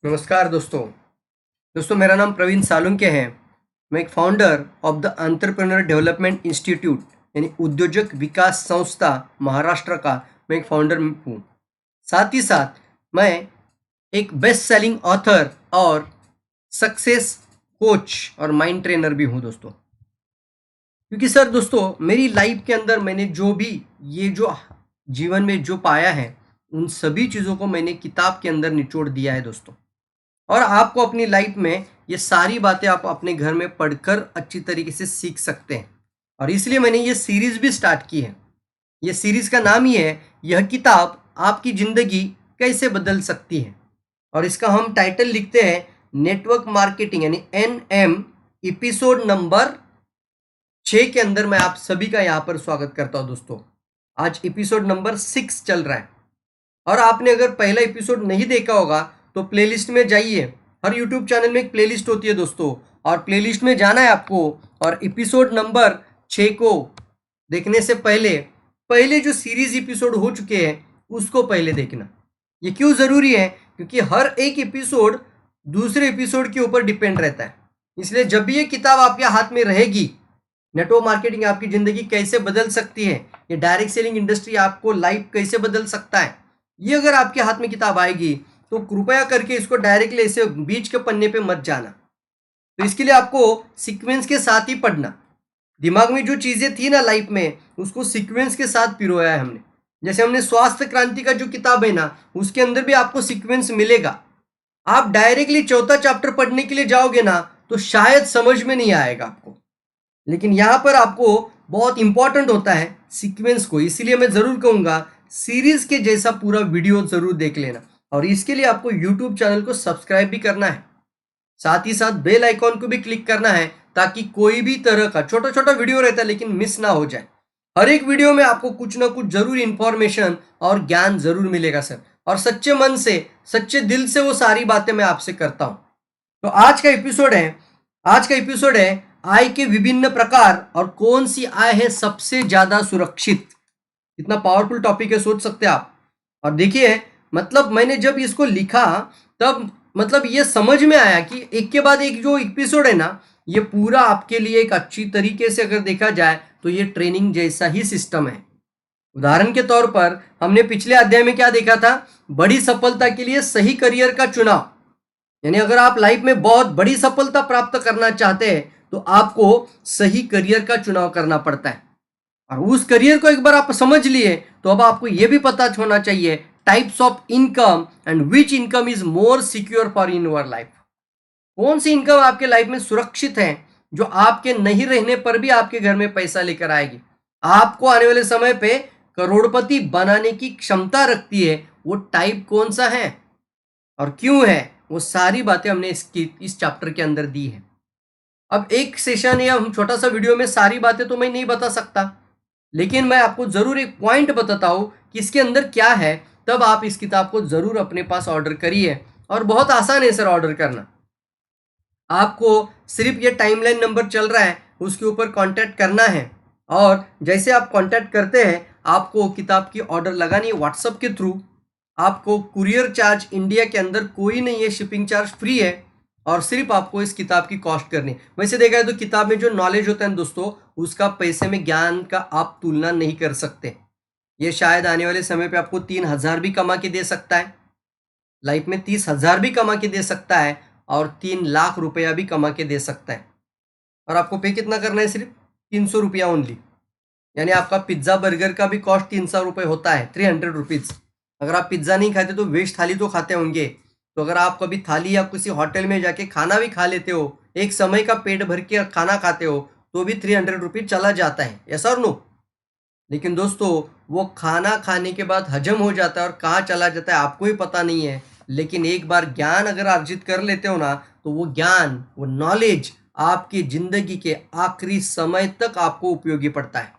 नमस्कार दोस्तों मेरा नाम प्रवीण सालुंके है। मैं एक founder of the entrepreneur development institute यानी उद्योजक विकास संस्था महाराष्ट्र का मैं एक फाउंडर हूँ। साथ ही साथ मैं एक बेस्ट सेलिंग ऑथर और सक्सेस कोच और माइंड ट्रेनर भी हूँ दोस्तों। क्योंकि सर दोस्तों मेरी लाइफ के अंदर मैंने जो भी ये जो जीवन में जो पाया है उन सभी चीज़ों को मैंने किताब के अंदर निचोड़ दिया है दोस्तों। और आपको अपनी लाइफ में ये सारी बातें आप अपने घर में पढ़कर अच्छी तरीके से सीख सकते हैं। और इसलिए मैंने ये सीरीज भी स्टार्ट की है। ये सीरीज का नाम ही है यह किताब आपकी ज़िंदगी कैसे बदल सकती है। और इसका हम टाइटल लिखते हैं नेटवर्क मार्केटिंग यानी NM। एपिसोड नंबर 6 के अंदर मैं आप सभी का यहाँ पर स्वागत करता हूँ दोस्तों। आज एपिसोड नंबर 6 चल रहा है। और आपने अगर पहला एपिसोड नहीं देखा होगा तो प्लेलिस्ट में जाइए। हर यूट्यूब चैनल में एक प्लेलिस्ट होती है दोस्तों, और प्लेलिस्ट में जाना है आपको और एपिसोड नंबर 6 को देखने से पहले पहले जो सीरीज एपिसोड हो चुके हैं उसको पहले देखना। ये क्यों ज़रूरी है? क्योंकि हर एक एपिसोड दूसरे एपिसोड के ऊपर डिपेंड रहता है। इसलिए जब भी ये किताब आपके हाथ में रहेगी, नेटवर्क मार्केटिंग आपकी ज़िंदगी कैसे बदल सकती है, ये डायरेक्ट सेलिंग इंडस्ट्री आपको लाइफ कैसे बदल सकता है, ये अगर आपके हाथ में किताब आएगी तो कृपया करके इसको डायरेक्टली ऐसे बीच के पन्ने पे मत जाना। तो इसके लिए आपको सीक्वेंस के साथ ही पढ़ना। दिमाग में जो चीज़ें थी ना लाइफ में उसको सीक्वेंस के साथ पिरोया है हमने। जैसे हमने स्वास्थ्य क्रांति का जो किताब है ना उसके अंदर भी आपको सीक्वेंस मिलेगा। आप डायरेक्टली चौथा चैप्टर पढ़ने के लिए जाओगे ना तो शायद समझ में नहीं आएगा आपको। लेकिन यहाँ पर आपको बहुत इंपॉर्टेंट होता है सीक्वेंस को। इसीलिए मैं ज़रूर कहूँगा सीरीज के जैसा पूरा वीडियो ज़रूर देख लेना। और इसके लिए आपको यूट्यूब चैनल को सब्सक्राइब भी करना है, साथ ही साथ बेल आइकॉन को भी क्लिक करना है ताकि कोई भी तरह का छोटा छोटा वीडियो रहता है लेकिन मिस ना हो जाए। हर एक वीडियो में आपको कुछ ना कुछ जरूर इंफॉर्मेशन और ज्ञान जरूर मिलेगा सर। और सच्चे मन से सच्चे दिल से वो सारी बातें मैं आपसे करता हूँ। तो आज का एपिसोड है आय के विभिन्न प्रकार और कौन सी आय है सबसे ज्यादा सुरक्षित। कितना पावरफुल टॉपिक है सोच सकते हैं आप। और देखिए मतलब मैंने जब इसको लिखा तब मतलब ये समझ में आया कि एक के बाद एक जो एपिसोड है ना ये पूरा आपके लिए एक अच्छी तरीके से अगर देखा जाए तो ये ट्रेनिंग जैसा ही सिस्टम है। उदाहरण के तौर पर हमने पिछले अध्याय में क्या देखा था? बड़ी सफलता के लिए सही करियर का चुनाव। यानी अगर आप लाइफ में बहुत बड़ी सफलता प्राप्त करना चाहते हैं तो आपको सही करियर का चुनाव करना पड़ता है। और उस करियर को एक बार आप समझ लिए तो अब आपको यह भी पता होना चाहिए types of income and which income is more secure for in your life. कौन सी इनकम आपके लाइफ में सुरक्षित है जो आपके नहीं रहने पर भी आपके घर में पैसा लेकर आएगी, आपको आने वाले समय पे करोड़पति बनाने की क्षमता रखती है। वो टाइप कौन सा है और क्यों है, वो सारी बातें हमने इस चैप्टर के अंदर दी है। अब एक सेशन या हम छोटा सा वीडियो में सारी बातें तो मैं नहीं बता सकता, लेकिन मैं आपको ज़रूर एक पॉइंट बताता हूँ कि इसके अंदर क्या है। तब आप इस किताब को ज़रूर अपने पास ऑर्डर करिए। और बहुत आसान है सर ऑर्डर करना। आपको सिर्फ ये टाइमलाइन नंबर चल रहा है उसके ऊपर कांटेक्ट करना है। और जैसे आप कांटेक्ट करते हैं आपको किताब की ऑर्डर लगानी है व्हाट्सएप के थ्रू। आपको कुरियर चार्ज इंडिया के अंदर कोई नहीं है, शिपिंग चार्ज फ्री है। और सिर्फ आपको इस किताब की कॉस्ट करनी है। वैसे देखा है तो किताब में जो नॉलेज होता है दोस्तों उसका पैसे में ज्ञान का आप तुलना नहीं कर सकते। ये शायद आने वाले समय पे आपको 3,000 भी कमा के दे सकता है, लाइफ में 30,000 भी कमा के दे सकता है और 3 लाख रुपया भी कमा के दे सकता है। और आपको पे कितना करना है? सिर्फ 300 रुपया ओनली। यानी आपका पिज्ज़ा बर्गर का भी कॉस्ट 300 रुपये होता है, 300 रुपीज़। अगर आप पिज्ज़ा नहीं खाते तो वेज थाली तो खाते होंगे। तो अगर आप कभी थाली या किसी होटल में जाके खाना भी खा लेते हो, एक समय का पेट भर के खाना खाते हो तो भी 300 रुपीज़ चला जाता है, यस और नो? लेकिन दोस्तों वो खाना खाने के बाद हजम हो जाता है और कहाँ चला जाता है आपको ही पता नहीं है। लेकिन एक बार ज्ञान अगर अर्जित कर लेते हो ना तो वो ज्ञान, वो नॉलेज आपकी ज़िंदगी के आखिरी समय तक आपको उपयोगी पड़ता है,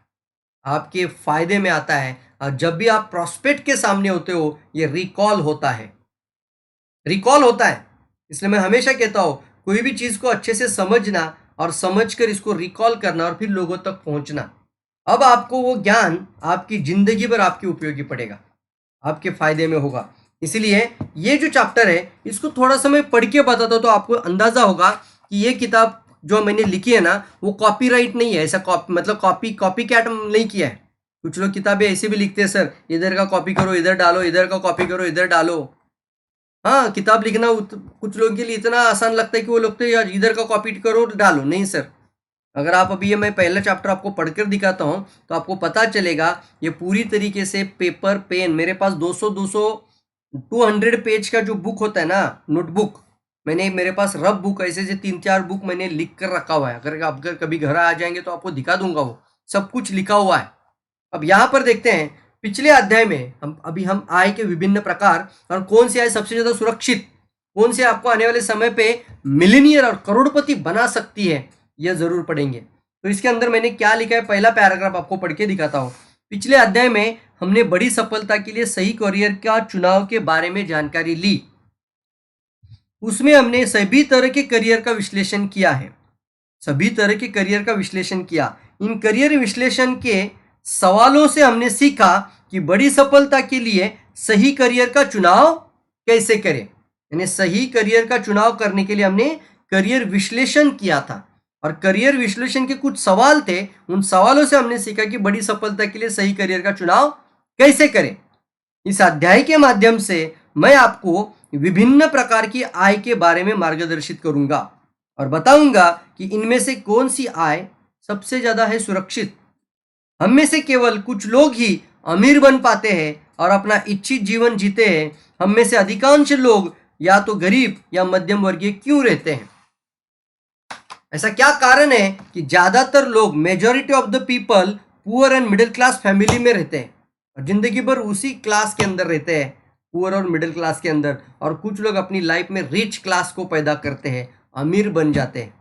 आपके फायदे में आता है। और जब भी आप प्रॉस्पेक्ट के सामने होते हो ये रिकॉल होता है, रिकॉल होता है। इसलिए मैं हमेशा कहता हूँ कोई भी चीज़ को अच्छे से समझना और समझकर इसको रिकॉल करना और फिर लोगों तक पहुँचना। अब आपको वो ज्ञान आपकी ज़िंदगी भर आपके उपयोगी पड़ेगा, आपके फायदे में होगा। इसलिए ये जो चैप्टर है इसको थोड़ा सा मैं पढ़ के बताता हूँ तो आपको अंदाजा होगा कि ये किताब जो मैंने लिखी है ना वो कॉपीराइट नहीं है, ऐसा मतलब कॉपी कैट नहीं किया है। कुछ लोग किताबें ऐसे भी लिखते हैं, सर इधर का कॉपी करो इधर डालो, इधर का कॉपी करो इधर डालो। हाँ, किताब लिखना कुछ लोगों के लिए इतना आसान लगता है कि वो लोग तो यार इधर का कॉपी करो डालो। नहीं सर, अगर आप अभी ये मैं पहला चैप्टर आपको पढ़कर दिखाता हूँ तो आपको पता चलेगा ये पूरी तरीके से पेपर पेन, मेरे पास 200 पेज का जो बुक होता है ना नोटबुक, मेरे पास रफ बुक ऐसे ऐसे 3-4 बुक मैंने लिख कर रखा हुआ है। अगर कभी घर आ जाएंगे तो आपको दिखा दूंगा, वो सब कुछ लिखा हुआ है। अब यहाँ पर देखते हैं पिछले अध्याय में हम आय के विभिन्न प्रकार और कौन सी आय सबसे ज्यादा सुरक्षित, कौन सी आपको आने वाले समय पे मिलीनियर और करोड़पति बना सकती है, यह जरूर पढ़ेंगे। तो इसके अंदर मैंने क्या लिखा है, पहला पैराग्राफ आपको पढ़ के दिखाता हूँ। पिछले अध्याय में हमने बड़ी सफलता के लिए सही करियर का चुनाव के बारे में जानकारी ली। उसमें हमने सभी तरह के करियर का विश्लेषण किया है, सभी तरह के करियर का विश्लेषण किया। इन करियर विश्लेषण के सवालों से हमने सीखा कि बड़ी सफलता के लिए सही करियर का चुनाव कैसे करें। यानी सही करियर का चुनाव करने के लिए हमने करियर विश्लेषण किया था और करियर विश्लेषण के कुछ सवाल थे, उन सवालों से हमने सीखा कि बड़ी सफलता के लिए सही करियर का चुनाव कैसे करें। इस अध्याय के माध्यम से मैं आपको विभिन्न प्रकार की आय के बारे में मार्गदर्शित करूंगा और बताऊंगा कि इनमें से कौन सी आय सबसे ज्यादा है सुरक्षित। हम में से केवल कुछ लोग ही अमीर बन पाते हैं और अपना इच्छित जीवन जीते हैं। हम में से अधिकांश लोग या तो गरीब या मध्यम वर्गीय क्यों रहते हैं? ऐसा क्या कारण है कि ज्यादातर लोग, majority of the people, poor and middle class family में रहते हैं और जिंदगी भर उसी क्लास के अंदर रहते हैं, पुअर और मिडिल क्लास के अंदर, और कुछ लोग अपनी लाइफ में रिच क्लास को पैदा करते हैं, अमीर बन जाते हैं।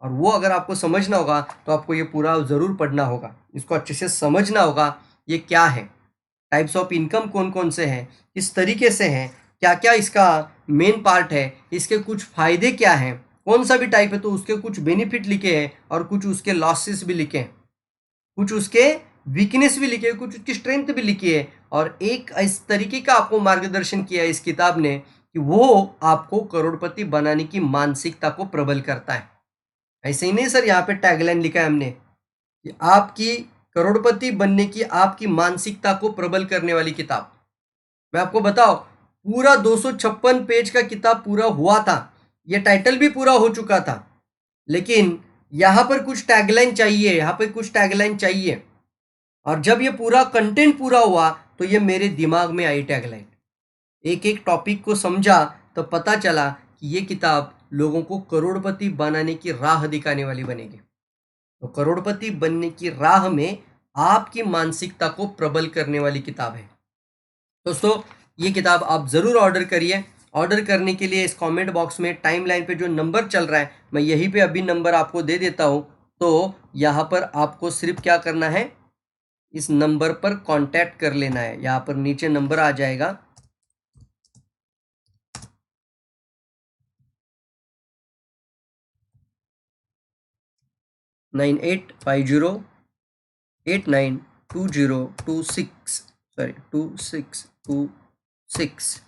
और वो अगर आपको समझना होगा तो आपको ये पूरा ज़रूर पढ़ना होगा, इसको अच्छे से समझना होगा। ये क्या है, टाइप्स ऑफ इनकम कौन कौन से हैं, किस तरीके से हैं, क्या क्या इसका मेन पार्ट है, इसके कुछ फ़ायदे क्या हैं, कौन सा भी टाइप है तो उसके कुछ बेनिफिट लिखे हैं और कुछ उसके लॉसेस भी लिखे हैं, कुछ उसके वीकनेस भी लिखे हैं, कुछ उसकी स्ट्रेंथ भी लिखी है। और एक इस तरीके का आपको मार्गदर्शन किया है इस किताब ने कि वो आपको करोड़पति बनाने की मानसिकता को प्रबल करता है। ऐसे ही नहीं सर, यहाँ पे टैगलाइन लिखा है हमने कि आपकी करोड़पति बनने की आपकी मानसिकता को प्रबल करने वाली किताब। मैं आपको बताओ, पूरा 256 पेज का किताब पूरा हुआ था, ये टाइटल भी पूरा हो चुका था, लेकिन यहाँ पर कुछ टैगलाइन चाहिए, यहाँ पर कुछ टैगलाइन चाहिए। और जब ये पूरा कंटेंट पूरा हुआ तो ये मेरे दिमाग में आई टैगलाइन, एक एक टॉपिक को समझा तो पता चला कि ये किताब लोगों को करोड़पति बनाने की राह दिखाने वाली बनेगी। तो करोड़पति बनने की राह में आपकी मानसिकता को प्रबल करने वाली किताब है। दोस्तों, ये किताब आप ज़रूर ऑर्डर करिए। ऑर्डर करने के लिए इस कमेंट बॉक्स में टाइमलाइन पे जो नंबर चल रहा है, मैं यहीं पे अभी नंबर आपको दे देता हूँ। तो यहाँ पर आपको सिर्फ क्या करना है, इस नंबर पर कांटेक्ट कर लेना है। यहाँ पर नीचे नंबर आ जाएगा, नाइन 9850892026, सॉरी 2626,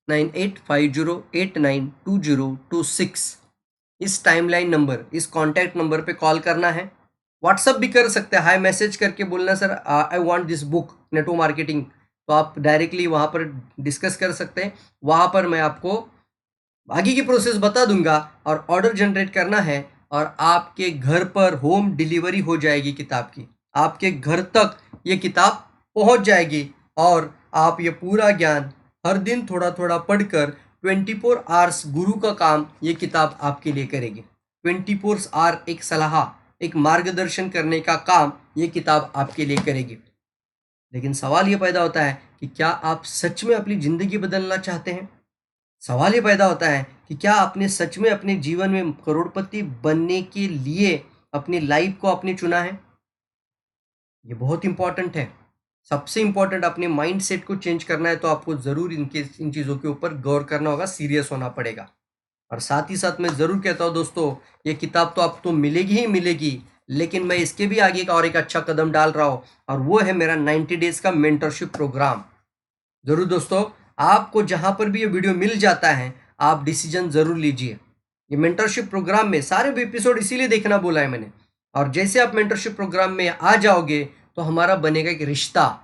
9850892026। इस टाइमलाइन नंबर, इस कांटेक्ट नंबर पे कॉल करना है। व्हाट्सअप भी कर सकते हैं, हाई मैसेज करके बोलना sir I want this book network marketing, तो आप डायरेक्टली वहाँ पर डिस्कस कर सकते हैं। वहाँ पर मैं आपको आगे की प्रोसेस बता दूंगा और ऑर्डर जनरेट करना है और आपके घर पर होम डिलीवरी हो जाएगी किताब की, आपके घर तक ये किताब पहुंच जाएगी और आप ये पूरा ज्ञान हर दिन थोड़ा थोड़ा पढ़कर 24 आवर्स गुरु का काम ये किताब आपके लिए करेगी। 24 आवर एक सलाह, एक मार्गदर्शन करने का काम ये किताब आपके लिए करेगी। लेकिन सवाल ये पैदा होता है कि क्या आप सच में अपनी ज़िंदगी बदलना चाहते हैं? सवाल ये पैदा होता है कि क्या आपने सच में अपने जीवन में करोड़पति बनने के लिए अपनी लाइफ को आपने चुना है? ये बहुत इंपॉर्टेंट है। सबसे इंपॉर्टेंट, अपने माइंड सेट को चेंज करना है तो आपको ज़रूर इन चीज़ों के ऊपर गौर करना होगा, सीरियस होना पड़ेगा। और साथ ही साथ मैं ज़रूर कहता हूँ दोस्तों, ये किताब तो आपको मिलेगी ही मिलेगी, लेकिन मैं इसके भी आगे का और एक अच्छा कदम डाल रहा हूँ और वो है मेरा 90 डेज़ का मेंटरशिप प्रोग्राम। ज़रूर दोस्तों, आपको जहाँ पर भी ये वीडियो मिल जाता है आप डिसीजन ज़रूर लीजिए। ये मेंटरशिप प्रोग्राम में सारे एपिसोड इसीलिए देखना बोला है मैंने। और जैसे आप मेंटरशिप प्रोग्राम में आ जाओगे तो हमारा बनेगा एक रिश्ता,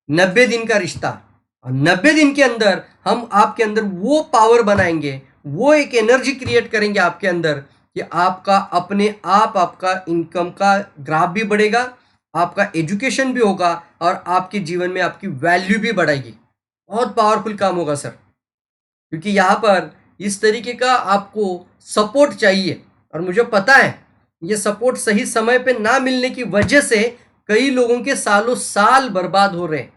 90 दिन का रिश्ता। और 90 दिन के अंदर हम आपके अंदर वो पावर बनाएंगे, वो एक एनर्जी क्रिएट करेंगे आपके अंदर कि आपका अपने आप आपका इनकम का ग्राफ भी बढ़ेगा, आपका एजुकेशन भी होगा और आपके जीवन में आपकी वैल्यू भी बढ़ेगी। बहुत पावरफुल काम होगा सर, क्योंकि यहाँ पर इस तरीके का आपको सपोर्ट चाहिए। और मुझे पता है ये सपोर्ट सही समय पे ना मिलने की वजह से कई लोगों के सालों साल बर्बाद हो रहे हैं।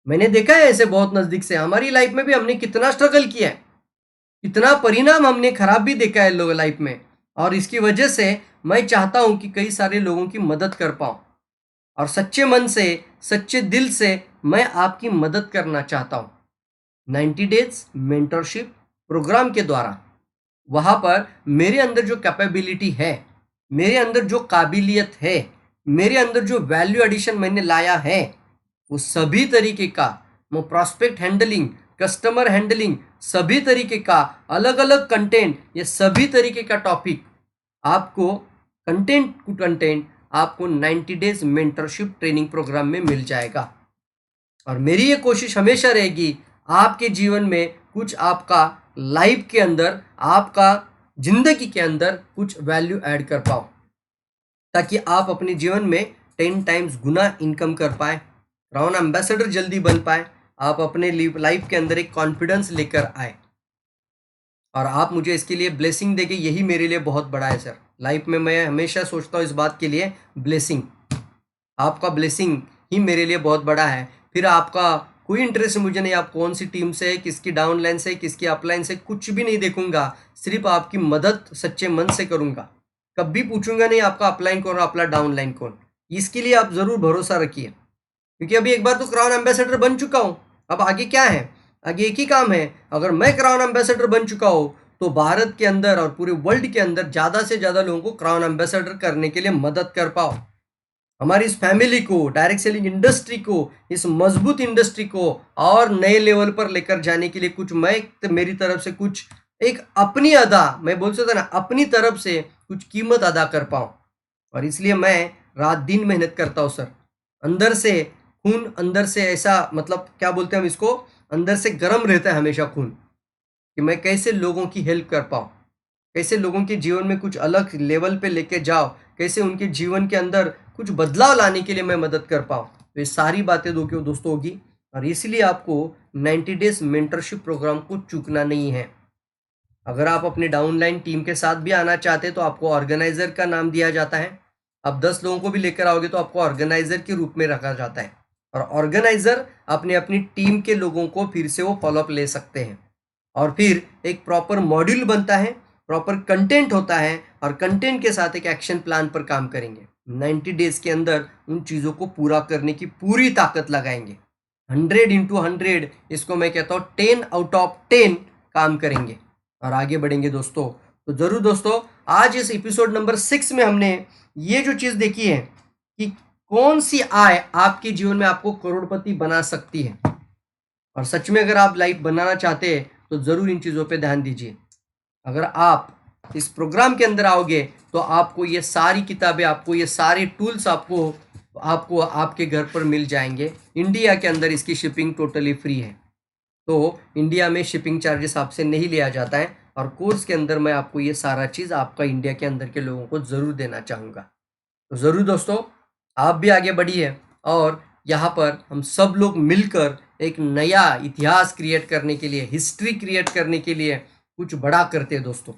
मैंने देखा है ऐसे बहुत नज़दीक से, हमारी लाइफ में भी हमने कितना स्ट्रगल किया है, कितना परिणाम हमने खराब भी देखा है लोग लाइफ में। और इसकी वजह से मैं चाहता हूं कि कई सारे लोगों की मदद कर पाऊं और सच्चे मन से, सच्चे दिल से मैं आपकी मदद करना चाहता हूं 90 डेज मेंटरशिप प्रोग्राम के द्वारा। वहां पर मेरे अंदर जो कैपेबिलिटी है, मेरे अंदर जो काबिलियत है, मेरे अंदर जो वैल्यू एडिशन मैंने लाया है, वो सभी तरीके का, वो प्रॉस्पेक्ट हैंडलिंग, कस्टमर हैंडलिंग, सभी तरीके का अलग अलग कंटेंट, ये सभी तरीके का टॉपिक आपको कंटेंट टू कंटेंट आपको 90 डेज मेंटरशिप ट्रेनिंग प्रोग्राम में मिल जाएगा। और मेरी ये कोशिश हमेशा रहेगी आपके जीवन में कुछ आपका लाइफ के अंदर, आपका जिंदगी के अंदर कुछ वैल्यू ऐड कर पाओ, ताकि आप अपने जीवन में 10 टाइम्स गुना इनकम कर पाए, क्राउन एम्बेसडर जल्दी बन पाए, आप अपने लाइफ के अंदर एक कॉन्फिडेंस लेकर आए। और आप मुझे इसके लिए ब्लेसिंग देंगे, यही मेरे लिए बहुत बड़ा है सर। लाइफ में मैं हमेशा सोचता हूँ इस बात के लिए, ब्लेसिंग, आपका ब्लेसिंग ही मेरे लिए बहुत बड़ा है। फिर आपका कोई इंटरेस्ट मुझे नहीं, आप कौन सी टीम से है, किसकी डाउन लाइन से, किसकी अपलाइन से, कुछ भी नहीं देखूंगा, सिर्फ आपकी मदद सच्चे मन से करूंगा। कभी पूछूंगा नहीं आपका अपलाइन कौन और आपका डाउन लाइन कौन। इसके लिए आप ज़रूर भरोसा रखिए, क्योंकि अभी एक बार तो क्राउन एम्बेसडर बन चुका हूँ। अब आगे क्या है, आगे एक ही काम है। अगर मैं क्राउन एम्बेसडर बन चुका हूँ तो भारत के अंदर और पूरे वर्ल्ड के अंदर ज़्यादा से ज़्यादा लोगों को क्राउन एम्बेसडर करने के लिए मदद कर पाओ। हमारी इस फैमिली को, डायरेक्ट सेलिंग इंडस्ट्री को, इस मजबूत इंडस्ट्री को और नए लेवल पर लेकर जाने के लिए कुछ मैं मेरी तरफ से कुछ एक अपनी अदा, मैं बोल सकता ना, अपनी तरफ से कुछ कीमत अदा कर पाऊँ। और इसलिए मैं रात दिन मेहनत करता हूँ सर। अंदर से खून, अंदर से ऐसा, मतलब क्या बोलते हैं हम इसको, अंदर से गर्म रहता है हमेशा खून, कि मैं कैसे लोगों की हेल्प कर पाऊँ, कैसे लोगों के जीवन में कुछ अलग लेवल पे लेके जाओ, कैसे उनके जीवन के अंदर कुछ बदलाव लाने के लिए मैं मदद कर पाऊँ। तो ये सारी बातें दोस्तों होगी। और इसलिए आपको 90 डेज मेंटरशिप प्रोग्राम को चूकना नहीं है। अगर आप अपने डाउनलाइन टीम के साथ भी आना चाहते हैं तो आपको ऑर्गेनाइजर का नाम दिया जाता है। आप 10 लोगों को भी लेकर आओगे तो आपको ऑर्गेनाइजर के रूप में रखा जाता है। और ऑर्गेनाइजर अपने अपनी टीम के लोगों को फिर से वो फॉलोअप ले सकते हैं। और फिर एक प्रॉपर मॉड्यूल बनता है, प्रॉपर कंटेंट होता है, और कंटेंट के साथ एक एक्शन प्लान पर काम करेंगे। 90 डेज के अंदर उन चीज़ों को पूरा करने की पूरी ताकत लगाएंगे। 100 × 100, इसको मैं कहता हूँ 10 आउट ऑफ 10 काम करेंगे और आगे बढ़ेंगे दोस्तों। तो ज़रूर दोस्तों, आज इस एपिसोड नंबर 6 में हमने ये जो चीज़ देखी है कि कौन सी आय आपके जीवन में आपको करोड़पति बना सकती है। और सच में अगर आप लाइफ बनाना चाहते हैं तो ज़रूर इन चीज़ों पे ध्यान दीजिए। अगर आप इस प्रोग्राम के अंदर आओगे तो आपको ये सारी किताबें, आपको ये सारे टूल्स आपको आपके घर पर मिल जाएंगे। इंडिया के अंदर इसकी शिपिंग टोटली फ्री है, तो इंडिया में शिपिंग चार्जेस आपसे नहीं लिया जाता है। और कोर्स के अंदर मैं आपको ये सारा चीज़ आपका इंडिया के अंदर के लोगों को ज़रूर देना चाहूँगा। तो ज़रूर दोस्तों, आप भी आगे बढ़िए और यहाँ पर हम सब लोग मिलकर एक नया इतिहास क्रिएट करने के लिए, हिस्ट्री क्रिएट करने के लिए कुछ बड़ा करते हैं दोस्तों।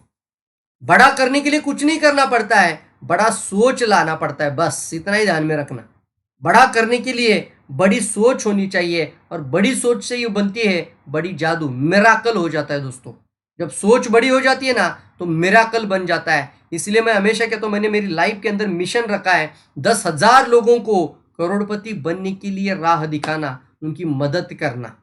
बड़ा करने के लिए कुछ नहीं करना पड़ता है, बड़ा सोच लाना पड़ता है, बस इतना ही ध्यान में रखना। बड़ा करने के लिए बड़ी सोच होनी चाहिए और बड़ी सोच से ये बनती है बड़ी जादू, मिराकल हो जाता है दोस्तों। जब सोच बड़ी हो जाती है ना तो मिराकल बन जाता है। इसलिए मैं हमेशा कहता हूँ, मैंने मेरी लाइफ के अंदर मिशन रखा है 10,000 लोगों को करोड़पति बनने के लिए राह दिखाना, उनकी मदद करना।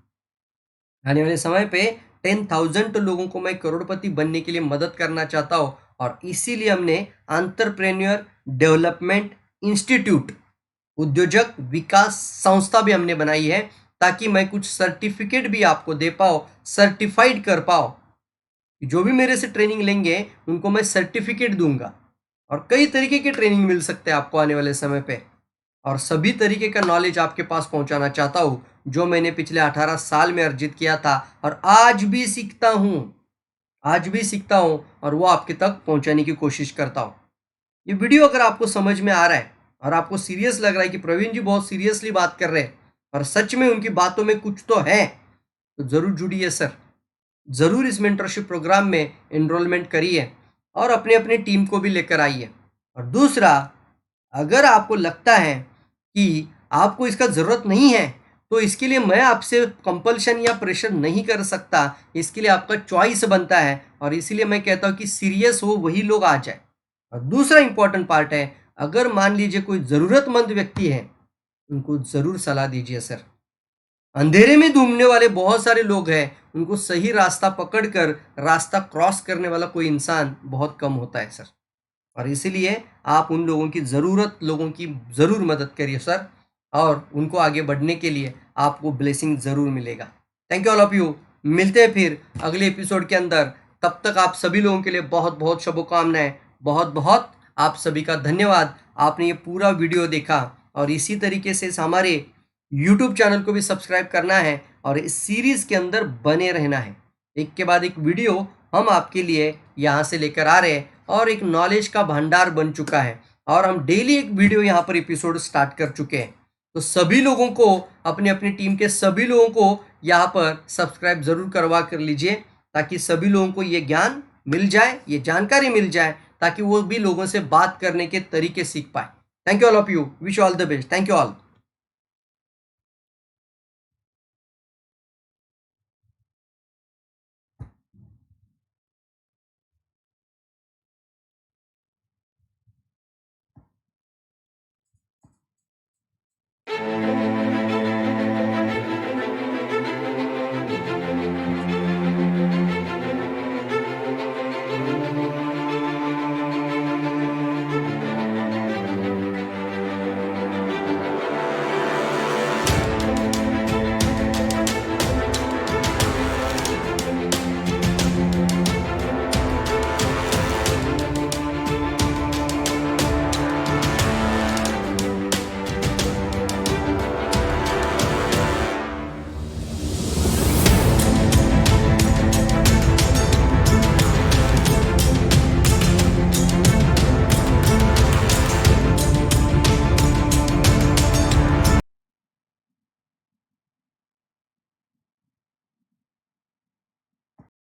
आने वाले समय पे 10,000 लोगों को मैं करोड़पति बनने के लिए मदद करना चाहता हूँ। और इसीलिए हमने एंटरप्रेन्योर डेवलपमेंट इंस्टीट्यूट, उद्योजक विकास संस्था भी हमने बनाई है, ताकि मैं कुछ सर्टिफिकेट भी आपको दे पाऊँ, सर्टिफाइड कर पाऊँ। जो भी मेरे से ट्रेनिंग लेंगे उनको मैं सर्टिफिकेट दूंगा। और कई तरीके की ट्रेनिंग मिल सकते हैं आपको आने वाले समय पे, और सभी तरीके का नॉलेज आपके पास पहुंचाना चाहता हूँ जो मैंने पिछले 18 साल में अर्जित किया था और आज भी सीखता हूँ और वो आपके तक पहुंचाने की कोशिश करता हूँ। ये वीडियो अगर आपको समझ में आ रहा है और आपको सीरियस लग रहा है कि प्रवीण जी बहुत सीरियसली बात कर रहे हैं और सच में उनकी बातों में कुछ तो है, तो ज़रूर जुड़िए सर। ज़रूर इस मेंटरशिप प्रोग्राम में एनरोलमेंट करिए और अपने अपने टीम को भी लेकर आइए। और दूसरा, अगर आपको लगता है कि आपको इसका ज़रूरत नहीं है, तो इसके लिए मैं आपसे कंपल्शन या प्रेशर नहीं कर सकता। इसके लिए आपका चॉइस बनता है और इसीलिए मैं कहता हूँ कि सीरियस हो वही लोग आ जाए। और दूसरा इंपॉर्टेंट पार्ट है, अगर मान लीजिए कोई ज़रूरतमंद व्यक्ति है, उनको ज़रूर सलाह दीजिए सर। अंधेरे में घूमने वाले बहुत सारे लोग हैं, उनको सही रास्ता पकड़कर रास्ता क्रॉस करने वाला कोई इंसान बहुत कम होता है सर। और इसीलिए आप उन लोगों की लोगों की ज़रूर मदद करिए सर, और उनको आगे बढ़ने के लिए आपको ब्लेसिंग ज़रूर मिलेगा। Thank you all of you. मिलते हैं फिर अगले एपिसोड के अंदर। तब तक आप सभी लोगों के लिए बहुत बहुत शुभकामनाएं। बहुत बहुत आप सभी का धन्यवाद। आपने ये पूरा वीडियो देखा और इसी तरीके से हमारे यूट्यूब चैनल को भी सब्सक्राइब करना है और इस सीरीज़ के अंदर बने रहना है। एक के बाद एक वीडियो हम आपके लिए यहाँ से लेकर आ रहे हैं और एक नॉलेज का भंडार बन चुका है और हम डेली एक वीडियो यहाँ पर एपिसोड स्टार्ट कर चुके हैं। तो सभी लोगों को, अपनी अपनी टीम के सभी लोगों को यहाँ पर सब्सक्राइब ज़रूर करवा कर लीजिए, ताकि सभी लोगों को ये ज्ञान मिल जाए, ये जानकारी मिल जाए, ताकि वो भी लोगों से बात करने के तरीके सीख पाए। Thank you all of you. Wish all the best. Thank you all.